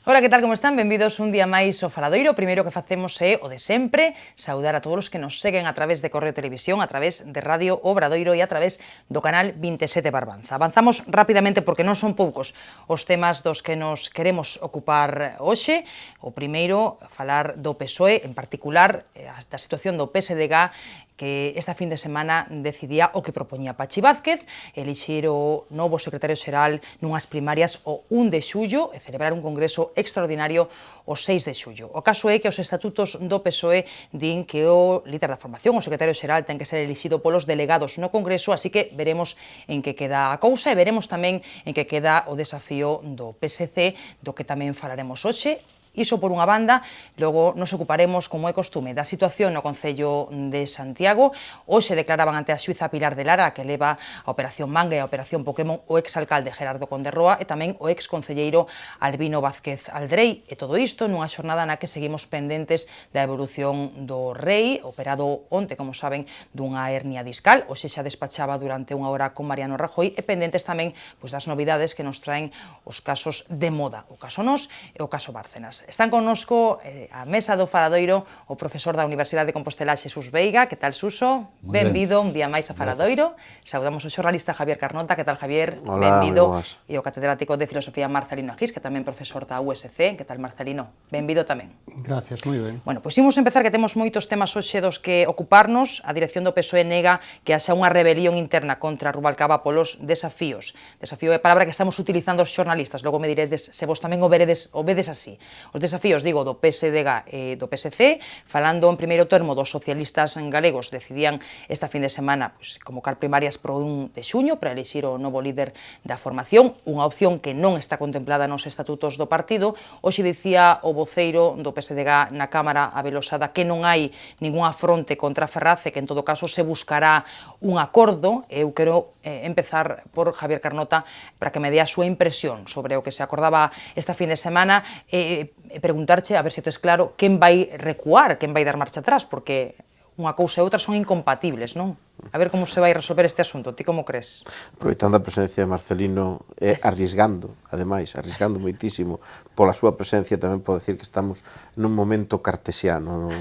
Ola, que tal, como están? Benvidos un día máis ao Faladoiro. O primeiro que facemos é o de sempre, saudar a todos os que nos seguen a través de Correo Televisión, a través de Radio Obradoiro e a través do canal 27 Barbanza. Avanzamos rapidamente porque non son poucos os temas dos que nos queremos ocupar hoxe. O primeiro, falar do PSOE, en particular da situación do PSDG, que esta fin de semana decidía o que propoñía Pachi Vázquez, elixir o novo secretario xeral nunhas primarias o 1 de xullo e celebrar un congreso extraordinario o 6 de xullo. O caso é que os estatutos do PSOE din que o líder da formación, o secretario xeral, ten que ser elixido polos delegados no congreso, así que veremos en que queda a cousa e veremos tamén en que queda o desafío do PSC, do que tamén falaremos hoxe. Iso por unha banda, logo nos ocuparemos, como é costume, da situación no Concello de Santiago. Hoxe declaraban ante a xuíza Pilar de Lara, que leva a Operación Manga e a Operación Pokémon, o exalcalde Gerardo Conderroa e tamén o exconcelleiro Albino Vázquez Aldrei. E todo isto nunha xornada na que seguimos pendentes da evolución do rei, operado onte, como saben, dunha hernia discal. Hoxe xa despachaba durante unha hora con Mariano Rajoy e pendentes tamén das novidades que nos traen os casos de moda, o caso Nós e o caso Bárcenas. Están connosco a mesa do Faladoiro o profesor da Universidade de Compostela, Xesús Veiga. Que tal, Suso? Benvido un día máis a Faladoiro. Saudamos o xornalista Javier Carnota. Que tal, Javier? Hola, benvido. E o catedrático de Filosofía Marcelino Agís, que tamén profesor da USC. Que tal, Marcelino? Benvido tamén. Gracias, moi ben. Bueno, pois imos empezar, que temos moitos temas hoxe dos que ocuparnos. A dirección do PSOE nega que haxa unha rebelión interna contra Rubalcaba polos desafíos. Desafío é a palabra que estamos utilizando os xornalistas. Logo me diredes se vos tamén o vedes así. Os desafíos, digo, do PSDG e do PSC, falando en primeiro termo dos socialistas galegos, decidían esta fin de semana convocar primarias pro 1 de xuño para elixir o novo líder da formación, unha opción que non está contemplada nos estatutos do partido. Hoxe dicía o voceiro do PSDG na Cámara, Abel Osada, que non hai ninguna fronte contra Ferraz e que en todo caso se buscará un acordo. Eu quero empezar por Javier Carnota para que me dé a súa impresión sobre o que se acordaba esta fin de semana e preguntarche, a ver se tes claro, quen vai recuar, quen vai dar marcha atrás, porque unha cousa e outra son incompatibles, non? A ver como se vai resolver este asunto, ti como crees? Aproveitando a presencia de Marcelino e arrisgando, ademais, arrisgando moitísimo pola súa presencia, tamén podo decir que estamos nun momento cartesiano no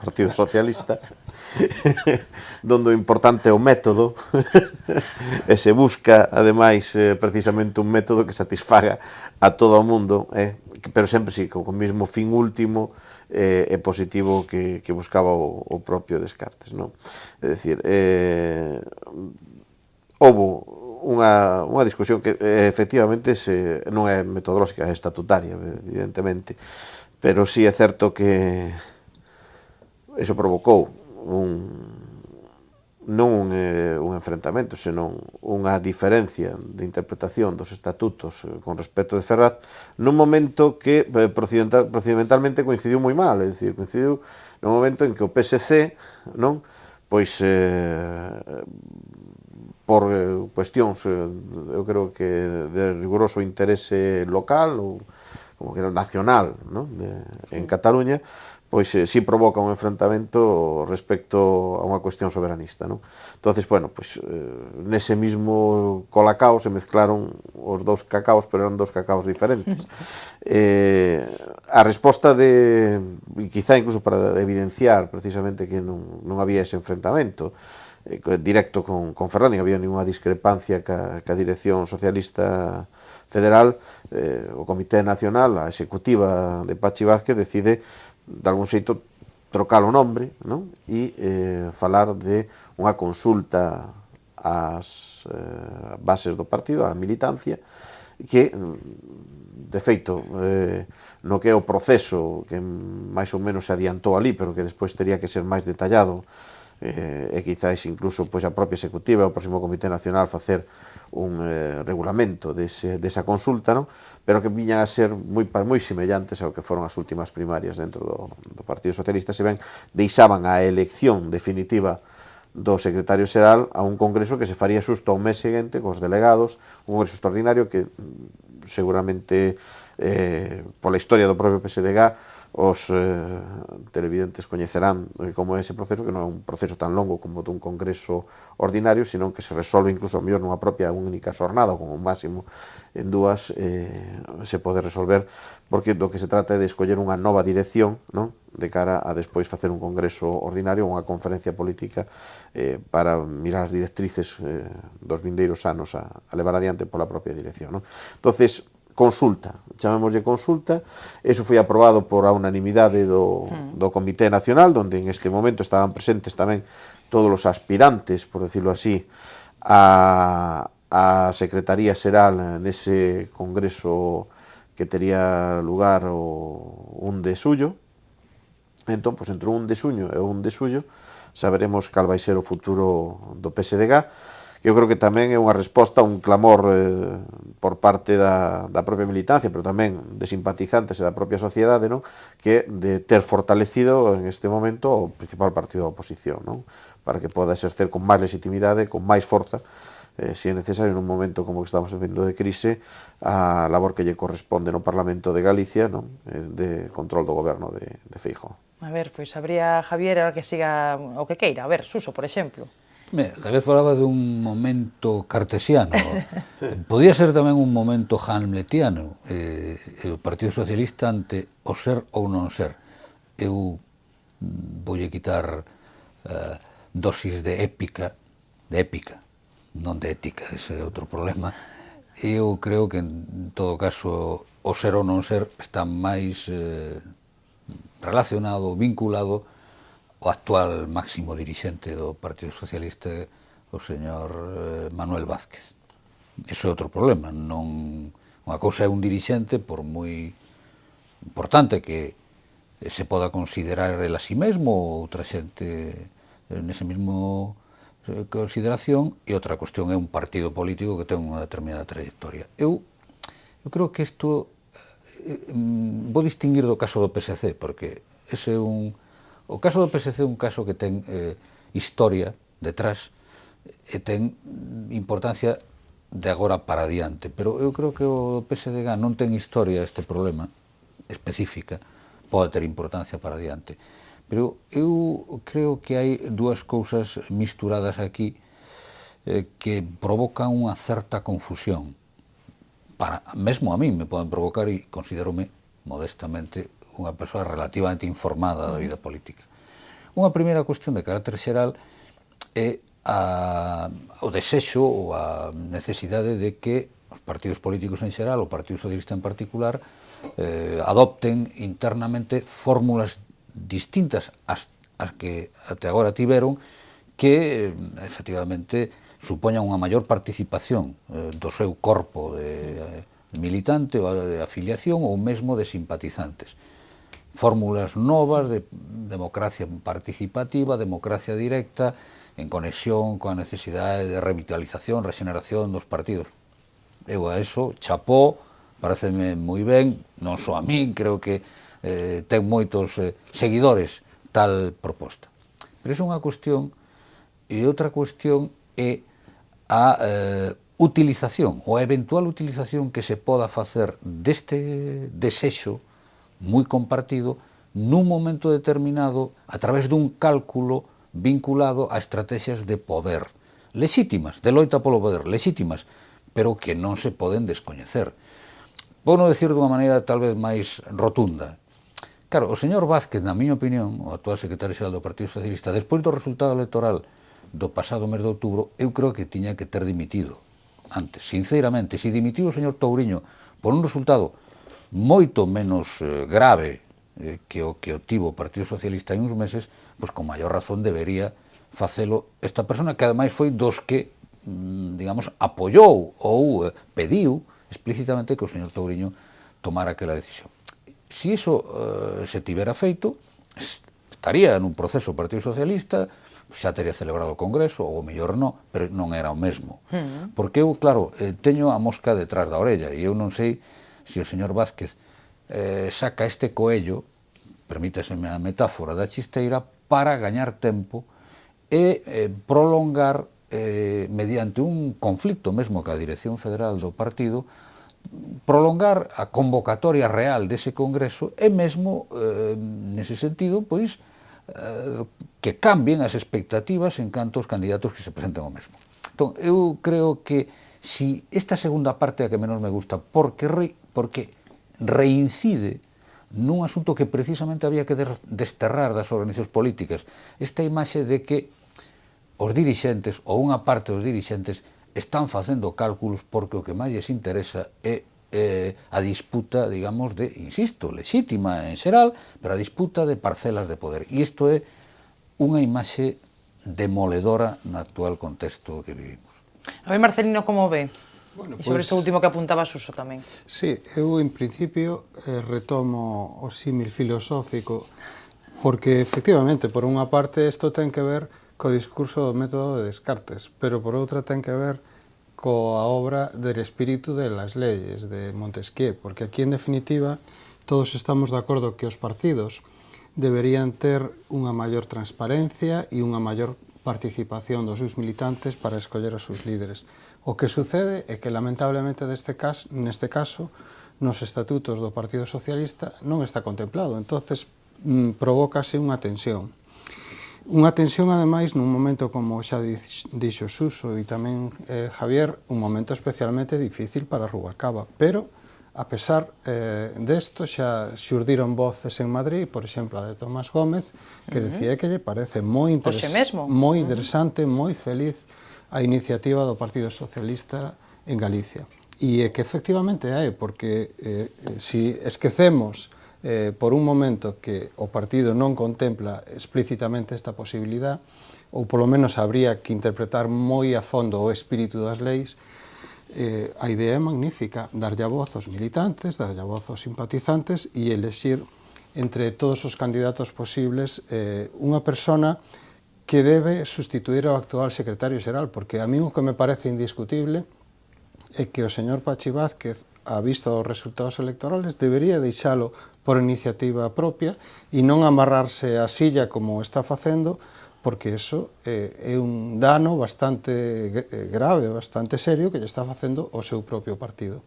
Partido Socialista, donde o importante é o método e se busca, ademais, precisamente un método que satisfaga a todo o mundo, pero sempre sí, co mesmo fin último e positivo que buscaba o propio Descartes, non? É dicir, houve unha discusión que efectivamente non é metodolóxica, é estatutaria, evidentemente, pero sí é certo que eso provocou non un enfrentamento, senón unha diferencia de interpretación dos estatutos con respecto de Ferraz nun momento que procedimentalmente coincidiu moi mal, é dicir, coincidiu nun momento en que o PSC, non, pois por cuestións, eu creo que de riguroso interese local ou como que era nacional, non, en Cataluña, pois si provoca un enfrentamento respecto a unha cuestión soberanista, non? Entonces, bueno, pois nese mismo colacao se mezclaron os dous cacaos, pero eran dous cacaos diferentes. A resposta de, quizá incluso para evidenciar precisamente que non había ese enfrentamento directo con Ferraz, non había ninguna discrepancia ca dirección socialista federal, o Comité Nacional, a executiva de Pachi Vázquez, decide de algún xeito trocar o nombre, non? E falar de unha consulta ás bases do partido, á militancia, que, de feito, no que é o proceso que máis ou menos se adiantou ali, pero que despois tería que ser máis detallado, e quizáis incluso pois, a propia executiva e o próximo Comité Nacional facer un regulamento desa consulta, non? Pero que viñan a ser moi semellantes ao que foron as últimas primarias dentro do Partido Socialista, se ben deixaban a elección definitiva do secretario xeral a un congreso que se faría xusto ao mes seguinte cos delegados, un congreso extraordinario que seguramente pola historia do propio PSDG os televidentes coñecerán como é ese proceso, que non é un proceso tan longo como dun congreso ordinario, sino que se resolve incluso a mellor nunha propia única xornada, ou como máximo en dúas, se pode resolver, porque do que se trata é de escoller unha nova dirección, non? De cara a despois facer un congreso ordinario, unha conferencia política para mirar as directrices dos vindeiros anos a levar adiante pola propia dirección, non? Entonces, consulta, chamémoslle consulta, eso foi aprobado por a unanimidade do Comité Nacional, donde en este momento estaban presentes tamén todos os aspirantes, por decirlo así, a Secretaría Xeral nese congreso que tería lugar o 1 de xullo. Entón, pois, entre o 1 de xuño e o 1 de xullo saberemos cal vai ser o futuro do PSDG, que eu creo que tamén é unha resposta a un clamor por parte da propia militancia, pero tamén de simpatizantes e da propia sociedade, non? Que de ter fortalecido en este momento o principal partido da oposición, non? Para que poda exercer con máis legitimidade, con máis forza, se é necesario nun momento como que estamos vivendo de crise, a labor que lle corresponde no Parlamento de Galicia, non? De control do goberno de Feijóo. A ver, pois habría Javier, que siga o que queira. A ver, Suso, por exemplo. Javier falaba dun momento cartesiano, podía ser tamén un momento hamletiano, o Partido Socialista ante o ser ou non ser. Eu voulle quitar dosis de épica, non de ética, ese é outro problema. Eu creo que en todo caso o ser ou non ser está máis relacionado, vinculado o actual máximo dirixente do Partido Socialista, o señor Manuel Vázquez. Ese é outro problema. Non, unha cousa é un dirixente, por moi importante que se poda considerar el a si mesmo, outra xente nese mesmo consideración, e outra cuestión é un partido político que ten unha determinada trayectoria. Eu creo que isto vou distinguir do caso do PSC, porque ese é o caso do PSC é un caso que ten historia detrás e ten importancia de agora para adiante, pero eu creo que o PSDG non ten historia este problema específica, pode ter importancia para adiante, pero eu creo que hai dúas cousas misturadas aquí que provocan unha certa confusión. Mesmo a mí me poden provocar, e considérome modestamente unha persoa relativamente informada da vida política. Unha primeira cuestión de carácter xeral é o desexo ou a necesidade de que os partidos políticos en xeral, o Partido Socialista en particular, adopten internamente fórmulas distintas ás que até agora tiveron, que efectivamente supoñan unha maior participación do seu corpo de militante ou de afiliación ou mesmo de simpatizantes. Fórmulas novas de democracia participativa, democracia directa, en conexión coa necesidade de revitalización, regeneración dos partidos. Eu a eso, chapó, pareceme moi ben, non só a min, creo que ten moitos seguidores tal proposta. Pero iso é unha cuestión, e outra cuestión é a utilización, ou a eventual utilización que se poda facer deste desexo moi compartido nun momento determinado a través dun cálculo vinculado a estrategias de poder lexítimas, de loita polo poder, lexítimas, pero que non se poden descoñecer. Vou non decir dunha maneira tal vez máis rotunda. Claro, o señor Vázquez, na miña opinión, o actual secretario xeral do Partido Socialista, despois do resultado electoral do pasado mes de outubro, eu creo que tiña que ter dimitido antes, sinceramente. Se dimitiu o señor Touriño por un resultado moito menos grave que o que obtivo o Partido Socialista en uns meses, pois con maior razón debería facelo esta persona, que ademais foi dos que, digamos, apoiou ou pediu explícitamente que o señor Touriño tomara aquela decisión. Se iso se tivera feito, estaría nun proceso o Partido Socialista, xa teria celebrado o Congreso, ou mellor non, pero non era o mesmo. Porque eu, claro, teño a mosca detrás da orella, e eu non sei se o señor Vázquez saca este coello, permíteseme a metáfora da chisteira, para gañar tempo e prolongar mediante un conflicto mesmo ca dirección federal do partido prolongar a convocatoria real dese congreso e mesmo, nese sentido, pois, que cambien as expectativas en canto aos candidatos que se presenten ao mesmo. Entón, eu creo que si esta segunda parte é a que menos me gusta, porque reincide nun asunto que precisamente había que desterrar das organizacións políticas, esta imaxe de que os dirixentes, ou unha parte dos dirixentes, están facendo cálculos porque o que máis lles interesa é a disputa, digamos, insisto, lexítima en xeral, pero a disputa de parcelas de poder. E isto é unha imaxe demoledora no actual contexto que vivimos. A ver, Marcelino, como ve? Bueno, sobre isto último que apuntaba Suso tamén. Sí, eu en principio retomo o símil filosófico, porque efectivamente, por unha parte, isto ten que ver co discurso do método de Descartes, pero por outra ten que ver coa obra del espírito de las leyes de Montesquieu, porque aquí en definitiva todos estamos de acordo que os partidos deberían ter unha maior transparencia e unha maior participación dos seus militantes para escoller os seus líderes. O que sucede é que lamentablemente neste caso nos estatutos do Partido Socialista non está contemplado, entonces provócase unha tensión. Unha tensión, ademais, nun momento, como xa dixo Suso e tamén Javier, un momento especialmente difícil para Rubalcaba, pero, a pesar desto, xa xurdiron voces en Madrid, por exemplo, a de Tomás Gómez, que decía que lle parece moi interesante, moi feliz a iniciativa do Partido Socialista en Galicia. E é que efectivamente hai, porque si esquecemos por un momento que o partido non contempla explícitamente esta posibilidad, ou polo menos habría que interpretar moi a fondo o espírito das leis, a idea é magnífica, darlle a voz aos militantes, darlle a voz aos simpatizantes e elexir entre todos os candidatos posibles unha persona que debe sustituir ao actual secretario xeral, porque a mí o que me parece indiscutible é que o señor Pachi Vázquez, a vista dos resultados electorales, debería deixalo por iniciativa propia e non amarrarse a silla como está facendo, porque iso é un dano bastante grave, bastante serio, que lle está facendo o seu propio partido.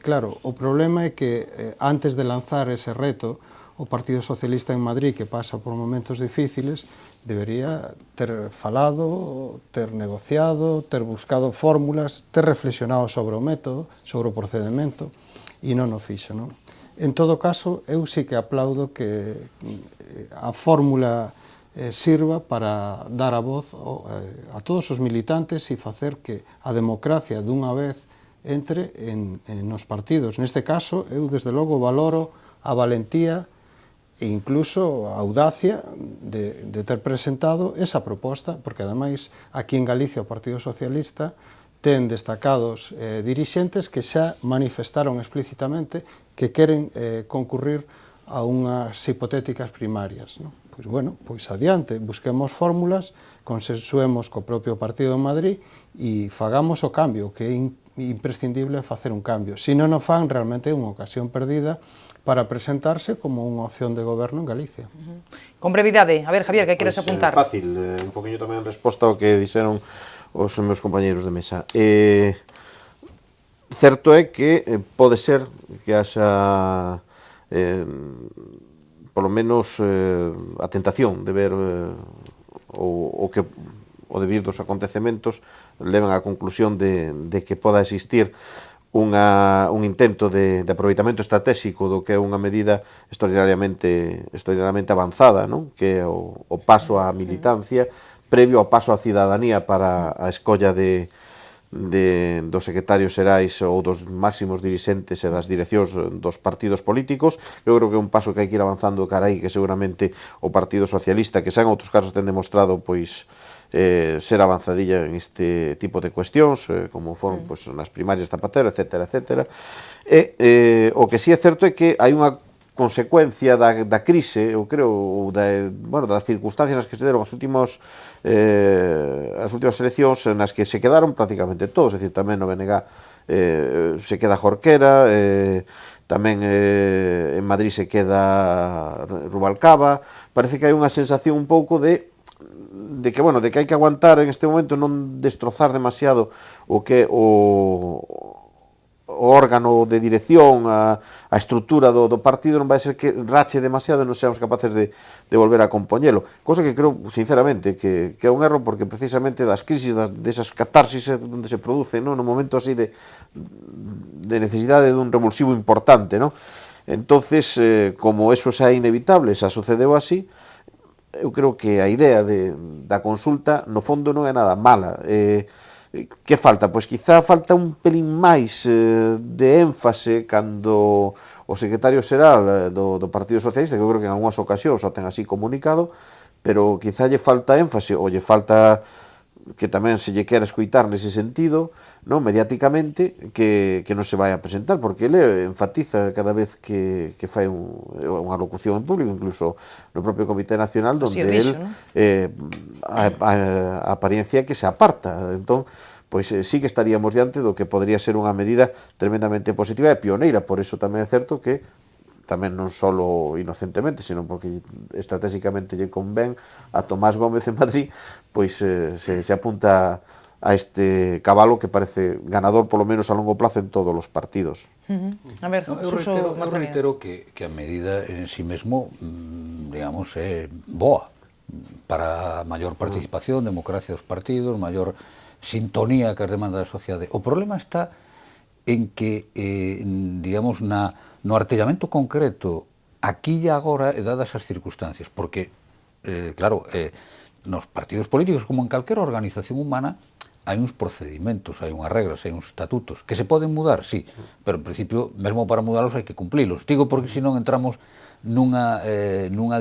Claro, o problema é que antes de lanzar ese reto, o Partido Socialista en Madrid, que pasa por momentos difíciles, debería ter falado, ter negociado, ter buscado fórmulas, ter reflexionado sobre o método, sobre o procedimento, e non o fixo, non? En todo caso, eu sí que aplaudo que a fórmula sirva para dar a voz a todos os militantes e facer que a democracia dunha vez entre nos partidos. Neste caso, eu desde logo valoro a valentía e incluso a audacia de ter presentado esa proposta, porque ademais aquí en Galicia o Partido Socialista ten destacados dirixentes que xa manifestaron explícitamente que queren concurrir a unhas hipotéticas primarias. Pois bueno, pois adiante, busquemos fórmulas, consensuemos co propio partido de Madrid e fagamos o cambio, que é imprescindible facer un cambio. Se non o fan, realmente é unha ocasión perdida para presentarse como unha opción de goberno en Galicia. Con brevidade, a ver, Javier, que queres apuntar? Fácil, un poquinho tamén en resposta ao que dixeron os meus compañeiros de mesa. Certo é que pode ser que haxa polo menos a tentación de ver o devir dos acontecementos levan á conclusión de que poda existir un intento de aproveitamento estratégico do que é unha medida extraordinariamente avanzada, non? Que é o paso á militancia previo ao paso á cidadanía para a escolla dos secretarios xerais ou dos máximos dirixentes e das direccións dos partidos políticos. Eu creo que é un paso que hai que ir avanzando cara aí, que seguramente o Partido Socialista, que xa en outros casos ten demostrado pois ser avanzadilla en este tipo de cuestións, como foron pois, nas primarias Zapatero, etcétera, etcétera. O que sí é certo é que hai unha consecuencia da crise, eu creo, ou das circunstancias nas que se deron as últimas eleccións nas que se quedaron prácticamente todos, é dicir, tamén no BNG se queda Jorquera, tamén en Madrid se queda Rubalcaba. Parece que hai unha sensación un pouco de que hai que aguantar en este momento, non destrozar demasiado o que o órgano de dirección, a estrutura do partido non vai ser que rache demasiado e non seamos capaces de volver a compoñelo, cosa que creo sinceramente que é un erro, porque precisamente das crisis, desas catarsis onde se produce, no momento así de necesidade dun revulsivo importante, no? Entonces, como eso xa é inevitable, xa sucedeu así, eu creo que a idea da consulta no fondo non é nada mala. Que falta? Pois quizá falta un pelín máis de énfase cando o secretario xeral do Partido Socialista, que eu creo que en algunhas ocasións o ten así comunicado, pero quizá lle falta énfase, ou lle falta que tamén se lle quera escoitar nese sentido, non mediáticamente, que non se vai a presentar, porque ele enfatiza cada vez que fai unha locución en público, incluso no propio Comité Nacional, donde el a apariencia que se aparta. Entón, pois sí que estaríamos diante do que podría ser unha medida tremendamente positiva e pioneira. Por eso tamén é certo que tamén non só inocentemente, sino porque estratégicamente lle convén a Tomás Gómez en Madrid, pois se apunta a este cabalo que parece ganador polo menos a longo plazo en todos os partidos. A ver, eu reitero que a medida en sí mesmo, digamos, é boa para maior participación, democracia dos partidos, maior sintonía que as demandas da sociedade. O problema está en que, digamos, no artellamento concreto, aquí e agora, dadas as circunstancias, porque, claro, nos partidos políticos, como en calquera organización humana, hai uns procedimentos, hai unhas regras, hai uns estatutos, que se poden mudar, sí, pero en principio, mesmo para mudalos hai que cumplilos. Digo porque senón entramos nunha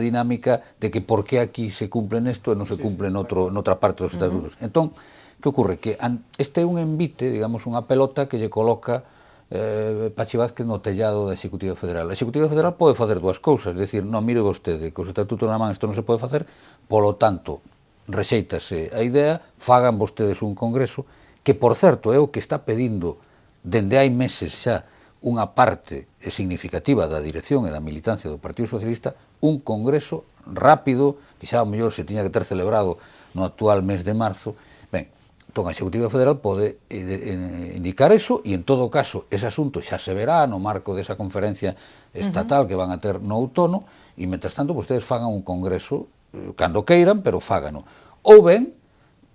dinámica de que por que aquí se cumpre nesto e non se cumpre noutra parte dos estatutos. Entón, que ocorre? Que este é un envite, digamos, unha pelota que lle coloca Pachi Vázquez no tellado da Executiva Federal. A Executiva Federal pode facer dúas cousas, decir, non, mire vostede, que o estatuto na man isto non se pode facer, polo tanto, rexeítase a idea, fagan vostedes un congreso, que, por certo, é o que está pedindo dende hai meses xa unha parte significativa da dirección e da militancia do Partido Socialista, un congreso rápido, que xa ao mellor se tiña que ter celebrado no actual mes de marzo. Ben, entón a Executiva Federal pode indicar eso, e en todo caso ese asunto xa se verá no marco desa conferencia estatal que van a ter no outono, e mentras tanto vostedes fagan un congreso cando queiran, pero fágano. Ou ben,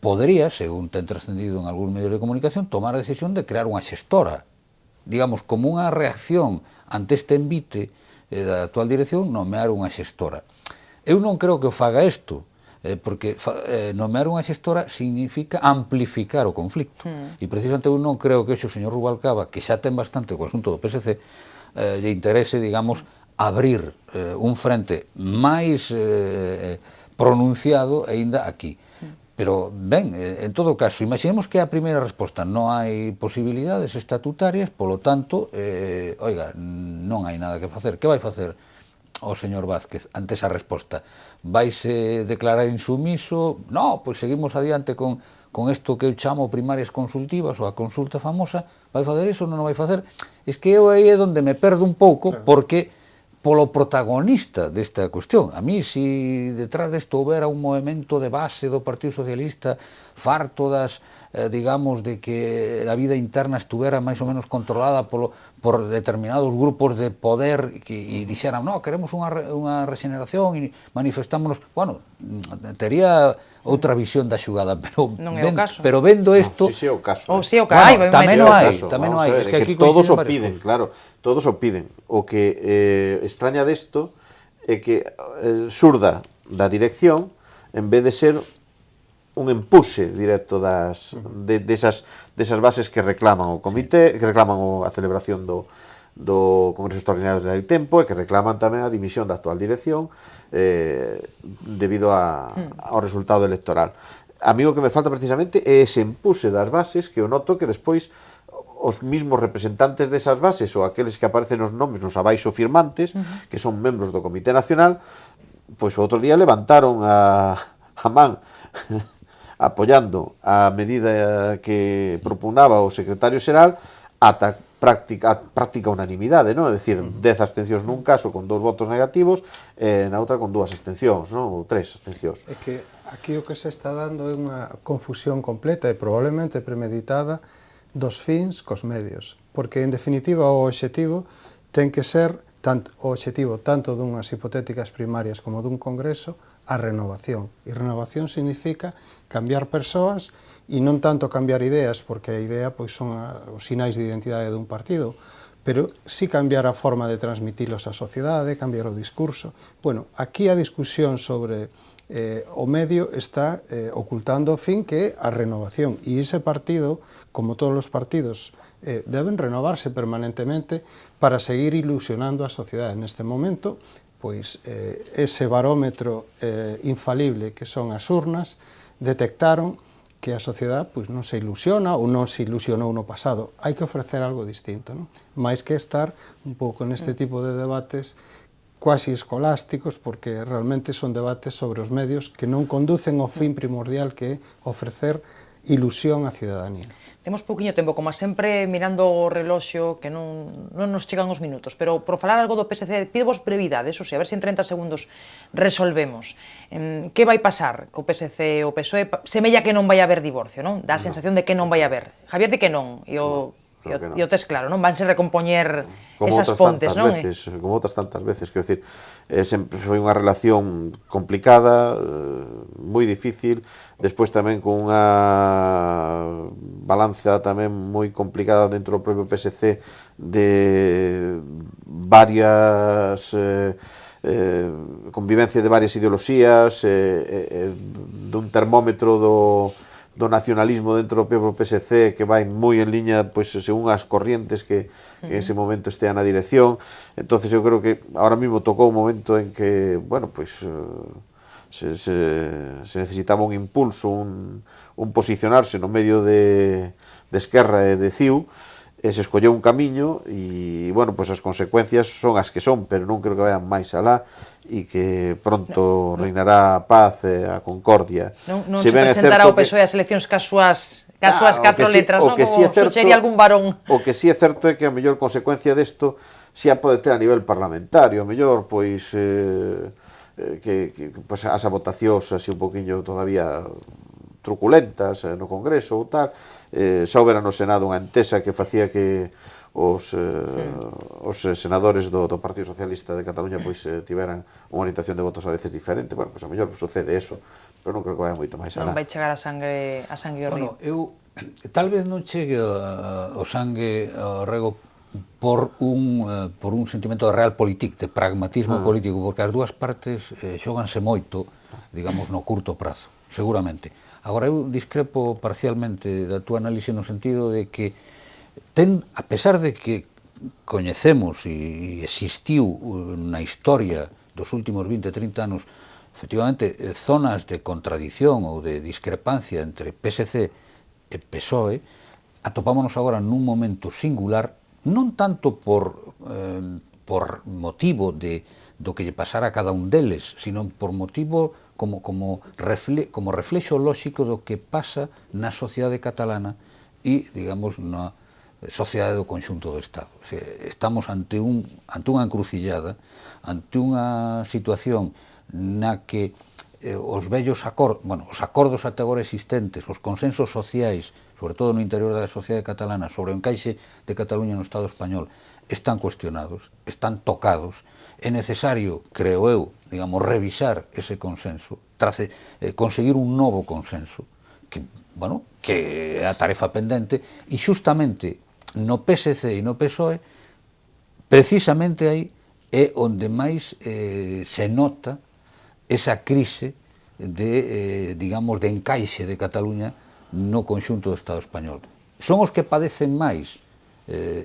podría, según ten trascendido en algún medio de comunicación, tomar a decisión de crear unha xestora, digamos, como unha reacción ante este envite da actual dirección, nomear unha xestora. Eu non creo que o faga isto, porque nomear unha xestora significa amplificar o conflicto. E precisamente eu non creo que o señor Rubalcaba, que xa ten bastante co asunto do PSC, lle interese, digamos, abrir un frente máis pronunciado aínda aquí. Pero, ben, en todo caso, imaginemos que a primeira resposta non hai posibilidades estatutarias, polo tanto, oiga, non hai nada que facer. Que vai facer o señor Vázquez ante esa resposta? Vaise declarar insumiso? No, pois seguimos adiante con isto que eu chamo primarias consultivas ou a consulta famosa. Vai facer iso ou non vai facer? Es que eu aí é onde me perdo un pouco, porque polo protagonista desta cuestión. A mí, se detrás desto houbera un movimento de base do Partido Socialista farto das, digamos, de que a vida interna estuvera máis ou menos controlada por determinados grupos de poder e dixeran, no, queremos unha regeneración e manifestámonos, bueno, tería outra visión da xugada, pero vendo isto... Si é o caso. Ou si é o caso. Tamén o hai. É que todos o piden, claro. Todos o piden. O que extraña desto é que surda da dirección, en vez de ser un empuse directo desas bases que reclaman o comité, que reclaman a celebración do Congreso Extraordinario de tempo, e que reclaman tamén a dimisión da actual dirección debido ao resultado electoral. A mí o que me falta precisamente é ese empuse das bases, que eu noto que despois os mismos representantes desas bases ou aqueles que aparecen os nomes nos abaixo firmantes, que son membros do Comité Nacional, pois o outro día levantaron a man apoyando a medida que propunaba o secretario xeral ata práctica unanimidade, non? É dicir, 10 abstencións nun caso con 2 votos negativos, na outra con 2 abstencións, non? Ou 3 abstencións. É que aquí o que se está dando é unha confusión completa e probablemente premeditada dos fins cos medios, porque en definitiva o obxectivo ten que ser o obxectivo tanto dunhas hipotéticas primarias como dun congreso a renovación. E renovación significa cambiar persoas e non tanto cambiar ideas, porque a idea pois son os sinais de identidade dun partido, pero sí cambiar a forma de transmitilos á sociedade, cambiar o discurso. Bueno, aquí a discusión sobre o medio está ocultando o fin que é a renovación, e ese partido, como todos os partidos, deben renovarse permanentemente para seguir ilusionando a sociedade. Neste momento, pois ese barómetro infalible que son as urnas detectaron que a sociedade pois, non se ilusiona ou non se ilusionou no pasado. Hai que ofrecer algo distinto, non? Mais que estar un pouco neste tipo de debates cuasi escolásticos, porque realmente son debates sobre os medios que non conducen ao fin primordial que é ofrecer ilusión á cidadanía. Temos pouquiño tempo, como sempre, mirando o reloxo, que non nos chegan os minutos, pero por falar algo do PSC, pidevos brevidade, eso sí, a ver se en 30 segundos resolvemos. Que vai pasar co PSC e o PSOE? Semella que non vai haber divorcio, non? Dá a sensación de que non vai haber. Javier di que non, e o tes claro, non? Vanse recompoñer esas pontes, non? Como outras tantas veces, quero dicir, sempre foi unha relación complicada, moi difícil, despois tamén con unha balanza tamén moi complicada dentro do propio PSC de varias convivencia de varias ideoloxías, dun termómetro do nacionalismo dentro do propio PSC que vai moi en liña pois según as corrientes que en ese momento estea na dirección. Entonces eu creo que ahora mismo tocou un momento en que, bueno, pois se necesitaba un impulso, un posicionarse no medio de Esquerra e de CIU, e se escolleu un camiño e, bueno, pois as consecuencias son as que son, pero non creo que vayan máis alá e que pronto reinará a paz e a concordia. Non se presentará o PSOE as eleccións casuas 4 letras, non? Como suxería algún varón. O que sí é certo é que a mellor consecuencia desto si a pode ter a nivel parlamentario, a mellor, pois, que as votacións así un poquinho todavía truculentas no Congreso ou tal, xa houbera no Senado unha entesa que facía que os senadores do Partido Socialista de Cataluña pois tiveran unha orientación de votos a veces diferente. Bueno, pois a mellor sucede eso, pero non creo que vaya moito máis alá. Non vai chegar a sangue ao río. Eu tal vez non chegue o sangue ao rego por un sentimento de realpolitik, de pragmatismo político, porque as dúas partes xóganse moito, digamos, no curto prazo, seguramente. Agora, eu discrepo parcialmente da túa análise no sentido de que a pesar de que coñecemos e existiu na historia dos últimos 20-30 anos efectivamente zonas de contradición ou de discrepancia entre PSC e PSOE, atopámonos agora nun momento singular, non tanto por motivo do que lle pasara a cada un deles, sino por motivo como reflexo lóxico do que pasa na sociedade catalana e, digamos, na sociedade do conxunto do Estado. O sea, estamos ante unha encrucillada, ante unha situación na que os acordos até agora existentes, os consensos sociais, sobre todo no interior da sociedade catalana, sobre o encaixe de Cataluña no Estado español, están cuestionados, están tocados. É necesario, creo eu, digamos, revisar ese consenso, conseguir un novo consenso, que é a tarefa pendente, e xustamente no PSC e no PSOE, precisamente aí é onde máis se nota esa crise de encaixe de Cataluña no conxunto do Estado español. Son os que padecen máis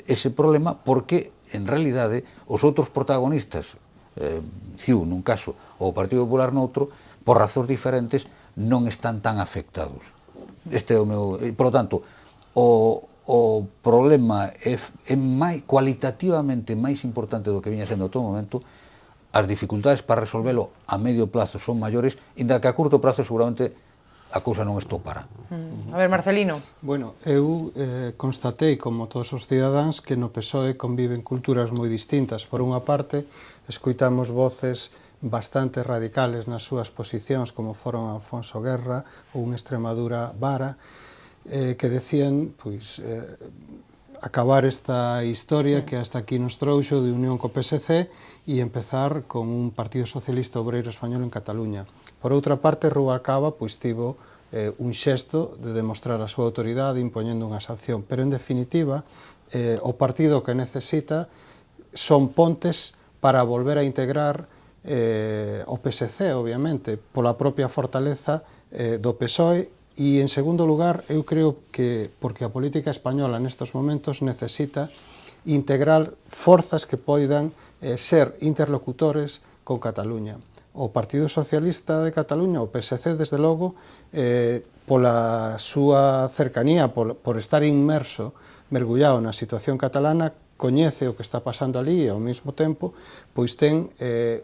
ese problema porque, en realidade, os outros protagonistas, CIU nun caso ou o Partido Popular noutro, por razóns diferentes, non están tan afectados. Este é o meu... Por lo tanto, o problema é cualitativamente máis importante do que viña sendo a todo momento. As dificultades para resolvelo a medio plazo son maiores, inda que a curto plazo seguramente a cousa non estopará. A ver, Marcelino. Bueno, eu constatei, como todos os cidadáns, que no PSOE conviven culturas moi distintas. Por unha parte, escoitamos voces bastante radicales nas súas posicións, como foron Alfonso Guerra ou en Extremadura Vara, que decían pois, acabar esta historia que hasta aquí nos trouxo de unión co PSC e empezar con un Partido Socialista Obreiro Español en Cataluña. Por outra parte, Rubalcaba pois, tivo un xesto de demostrar a súa autoridade impoñendo unha sanción, pero en definitiva o partido que necesita son pontes para volver a integrar o PSC, obviamente, pola propia fortaleza do PSOE. E, en segundo lugar, eu creo que, porque a política española nestes momentos necesita integrar forzas que poidan ser interlocutores con Cataluña. O Partido Socialista de Cataluña, o PSC, desde logo, pola súa cercanía, por estar inmerso, mergullado na situación catalana, coñece o que está pasando ali e, ao mesmo tempo, pois ten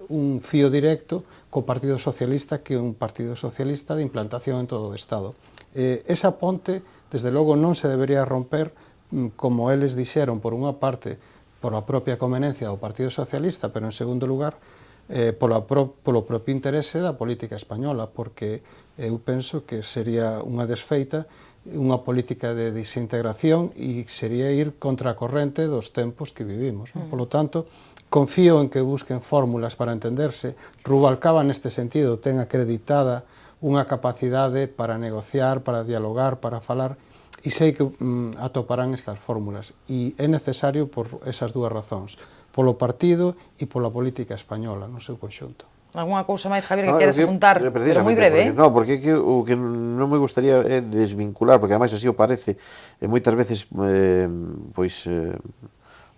un fío directo co Partido Socialista, que é un Partido Socialista de implantación en todo o Estado. Esa ponte, desde logo, non se debería romper, como eles dixeron, por unha parte, por a propia conveniencia do Partido Socialista, pero, en segundo lugar, polo propio interese da política española, porque eu penso que sería unha desfeita, unha política de desintegración e sería ir contra a corrente dos tempos que vivimos. Por lo tanto, confío en que busquen fórmulas para entenderse. Rubalcaba, neste sentido, ten acreditada unha capacidade para negociar, para dialogar, para falar, e sei que atoparán estas fórmulas. E é necesario por esas dúas razóns, polo partido e pola política española no seu conxunto. Algúna cousa máis, Javier, que queres apuntar, pero moi breve, No, porque o que non me gustaría é desvincular, porque ademais así o parece, e moitas veces,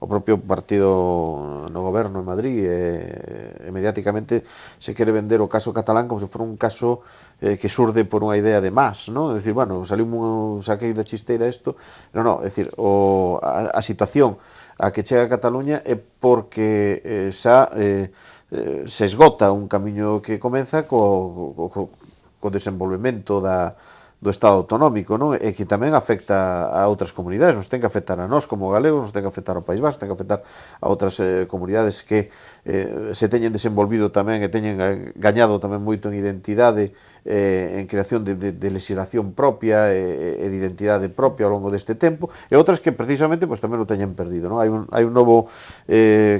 o propio partido no goberno en Madrid mediáticamente se quere vender o caso catalán como se fora un caso que surde por unha idea de más, ¿no? É dicir, bueno, saquei da chisteira isto, é dicir, a situación a que chega a Cataluña é porque se esgota un camiño que comeza co desenvolvemento do Estado autonómico, non? E que tamén afecta a outras comunidades, nos ten que afectar a nós como galegos, nos ten que afectar ao País Vasco, ten que afectar a outras comunidades que se teñen desenvolvido tamén e teñen gañado tamén moito en identidade, en creación de legislación propia e de identidade propia ao longo deste tempo, e outras que precisamente tamén o teñen perdido, non? Hai un novo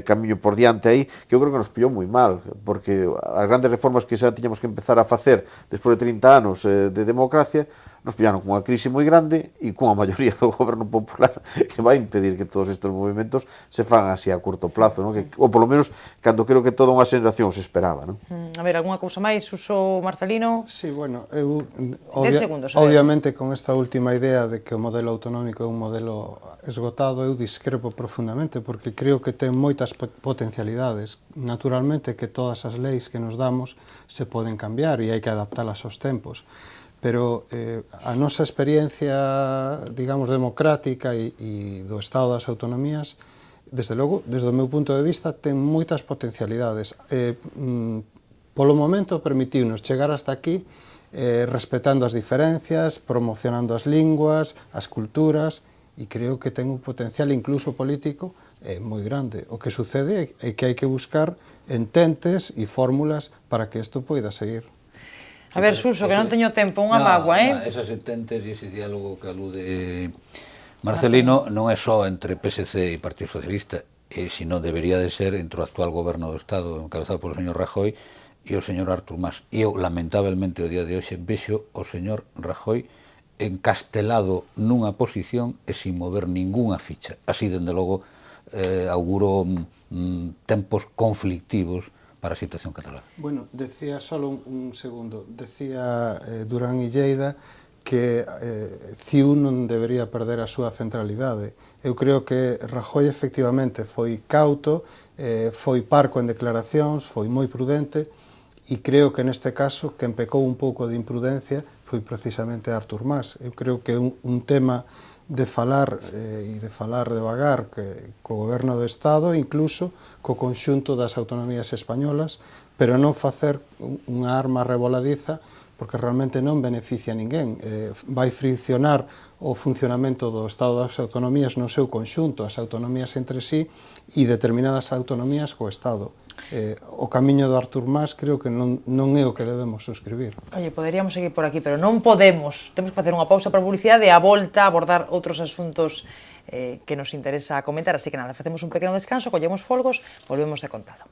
camiño por diante aí que eu creo que nos pillou moi mal, porque as grandes reformas que xa tiñamos que empezar a facer despois de 30 anos de democracia nos pillaron cunha crise moi grande e cunha maioría do goberno popular que vai impedir que todos estes movimentos se fan así a curto plazo, non? Ou polo menos cando creo que toda unha xeración se esperaba, non? A ver, algunha cousa máis, Suso, Marcelino? Sí, bueno, eu segundos, obviamente con esta última idea de que o modelo autonómico é un modelo esgotado, eu discrepo profundamente porque creo que ten moitas potencialidades. Naturalmente que todas as leis que nos damos se poden cambiar e hai que adaptalas aos tempos, pero a nosa experiencia, digamos, democrática e do Estado das Autonomías, desde logo, desde o meu punto de vista, ten moitas potencialidades. Polo momento permitiunos chegar hasta aquí respetando as diferencias, promocionando as linguas, as culturas, e creo que ten un potencial incluso político moi grande. O que sucede é que hai que buscar ententes e fórmulas para que isto poida seguir. A ver, Suso, que non teño tempo, unha mágoa, Esas ententes e ese diálogo que alude Marcelino non é só entre PSC e Partido Socialista, sino debería de ser entre o actual goberno do Estado, encabezado polo señor Rajoy, e o señor Artur Mas. E eu, lamentablemente, o día de hoxe, vexo o señor Rajoy encastelado nunha posición e sin mover ningunha ficha. Así, dende logo, auguro tempos conflictivos para a situación catalana. Bueno, decía solo un segundo, decía Durán e Lleida que CiU non debería perder a súa centralidade. Eu creo que Rajoy efectivamente foi cauto, foi parco en declaracións, foi moi prudente, e creo que neste caso quen pecou un pouco de imprudencia foi precisamente Artur Mas. Eu creo que un tema de falar e de falar devagar co goberno do Estado, incluso co conxunto das autonomías españolas, pero non facer unha arma revoladiza, porque realmente non beneficia a ninguén. Vai friccionar o funcionamento do Estado das autonomías no seu conxunto, as autonomías entre sí e determinadas autonomías co Estado. O camiño de Artur Mas creo que non é o que debemos suscribir. Oye, poderíamos seguir por aquí, pero non podemos. Temos que facer unha pausa para a publicidade e a volta abordar outros asuntos que nos interesa comentar. Así que nada, facemos un pequeno descanso, collemos folgos, volvemos de contado.